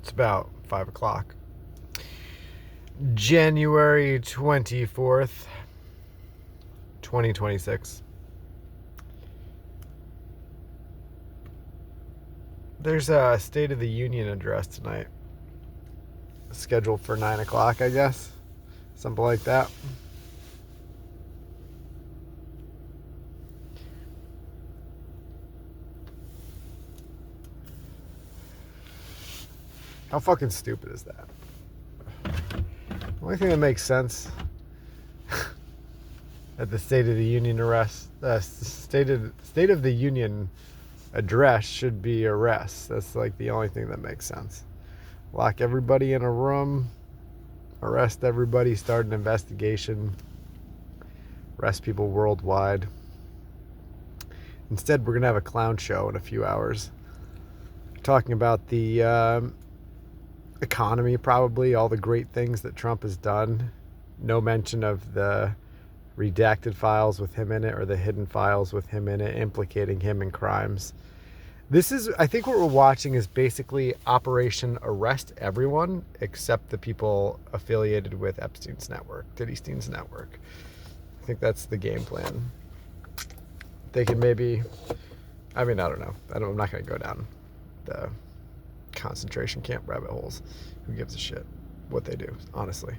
It's about 5 o'clock. January 24th, 2026. There's a State of the Union address tonight. Scheduled for 9 o'clock, I guess. Something like that. How fucking stupid is that? The only thing that makes sense at the State of the Union State of the Union address should be arrest. That's like the only thing that makes sense. Lock everybody in a room, arrest everybody, start an investigation, arrest people worldwide. Instead, we're gonna have a clown show in a few hours, talking about the economy, probably all the great things that Trump has done. No mention of the redacted files with him in it or the hidden files with him in it, implicating him in crimes. I think what we're watching is basically Operation Arrest Everyone except the people affiliated with Epstein's network, Diddy Stein's network. I think that's the game plan. They can maybe, I don't know. I'm not going to go down the concentration camp rabbit holes. Who gives a shit what they do, honestly.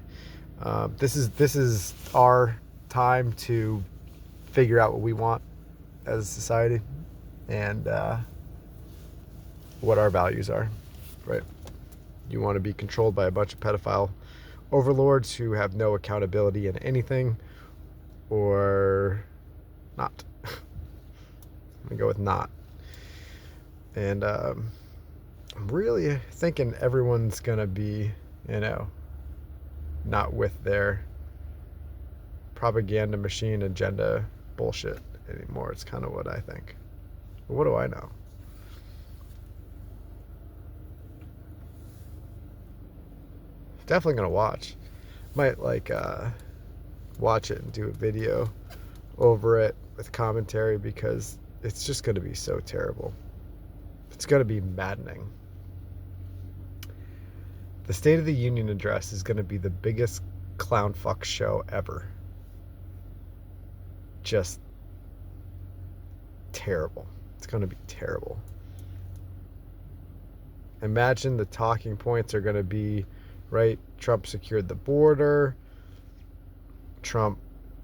This is our time to figure out what we want as a society and what our values are, right? You want to be controlled by a bunch of pedophile overlords who have no accountability in anything, or not? I'm gonna go with not. And I'm really thinking everyone's gonna be, not with their propaganda machine agenda bullshit anymore. It's kind of what I think. But what do I know? Definitely gonna watch. Might watch it and do a video over it with commentary, because it's just gonna be so terrible. It's gonna be maddening. The State of the Union address is gonna be the biggest clown fuck show ever. Just terrible. It's gonna be terrible. Imagine the talking points are gonna be, right? Trump secured the border. Trump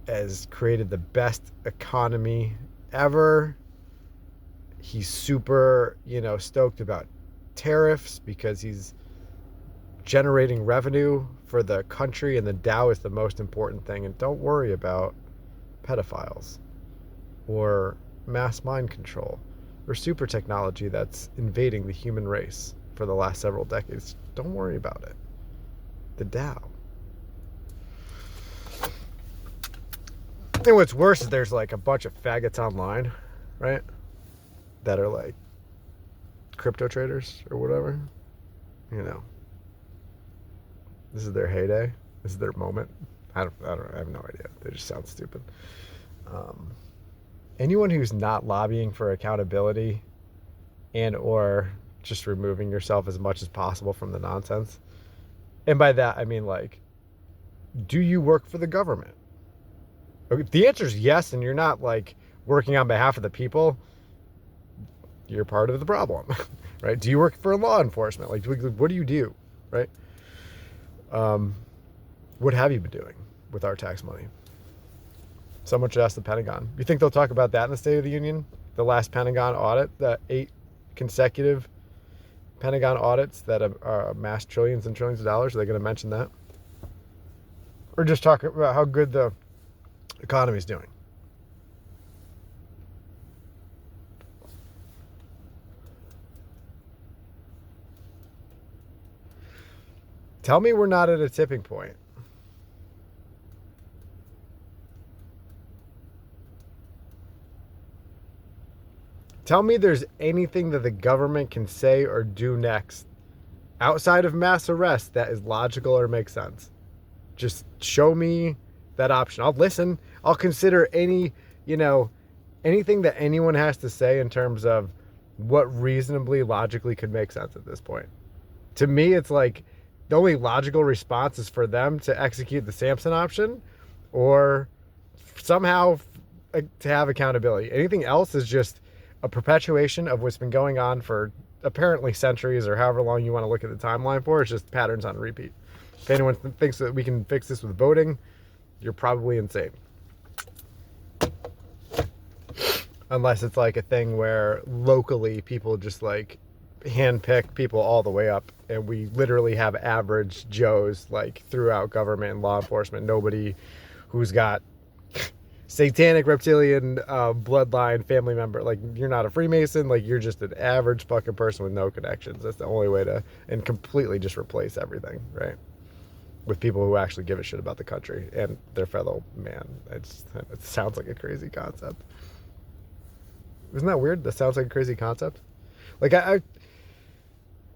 has created the best economy ever. He's super, stoked about tariffs because he's generating revenue for the country, and the Dow is the most important thing. And don't worry about pedophiles or mass mind control or super technology that's invading the human race for the last several decades. Don't worry about it. The Dow. And what's worse is there's like a bunch of faggots online, right, that are like crypto traders or whatever. This is their heyday. This is their moment. I have no idea. They just sound stupid. Anyone who's not lobbying for accountability and or just removing yourself as much as possible from the nonsense. And by that, I mean, do you work for the government? If the answer is yes, and you're not working on behalf of the people, you're part of the problem, right? Do you work for law enforcement? What do you do, right? What have you been doing with our tax money? Someone should ask the Pentagon. You think they'll talk about that in the State of the Union? The last Pentagon audit, the 8 consecutive Pentagon audits that amassed trillions and trillions of dollars. Are they going to mention that? Or just talk about how good the economy's doing? Tell me we're not at a tipping point. Tell me there's anything that the government can say or do next outside of mass arrest that is logical or makes sense. Just show me that option. I'll listen. I'll consider anything that anyone has to say in terms of what reasonably, logically could make sense at this point. To me, it's like the only logical response is for them to execute the Samson option or somehow to have accountability. Anything else is just a perpetuation of what's been going on for apparently centuries or however long you want to look at the timeline for. It's just patterns on repeat. If anyone thinks that we can fix this with voting, you're probably insane. Unless it's like a thing where locally people just like handpick people all the way up, and we literally have average Joes like throughout government and law enforcement. Nobody who's got satanic reptilian bloodline family member. Like, you're not a Freemason. Like, you're just an average fucking person with no connections. That's the only way to, and completely just replace everything, right? With people who actually give a shit about the country and their fellow man. It sounds like a crazy concept. Isn't that weird? That sounds like a crazy concept. Like, I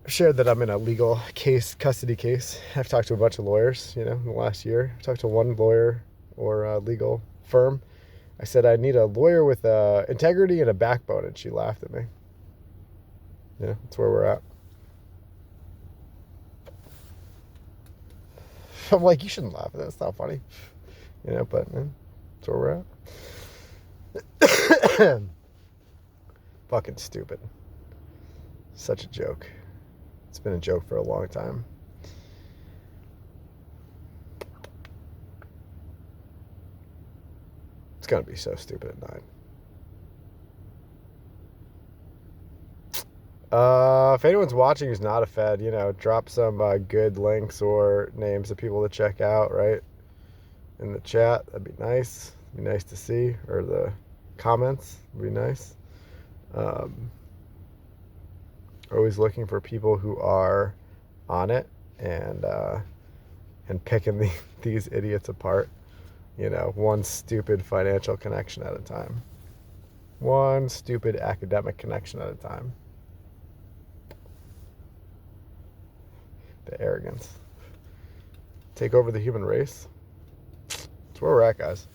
shared that I'm in a legal case, custody case. I've talked to a bunch of lawyers, in the last year. I've talked to one lawyer or a legal firm. I said, I need a lawyer with integrity and a backbone, and she laughed at me. Yeah, that's where we're at. I'm like, you shouldn't laugh at that. It's not funny. But that's where we're at. Fucking stupid. Such a joke. It's been a joke for a long time. It's going to be so stupid at 9. If anyone's watching who's not a Fed, drop some good links or names of people to check out, right? In the chat. That'd be nice. It'd be nice to see. Or the comments would be nice. Always looking for people who are on it and picking these idiots apart. One stupid financial connection at a time. One stupid academic connection at a time. The arrogance. Take over the human race. That's where we're at, guys.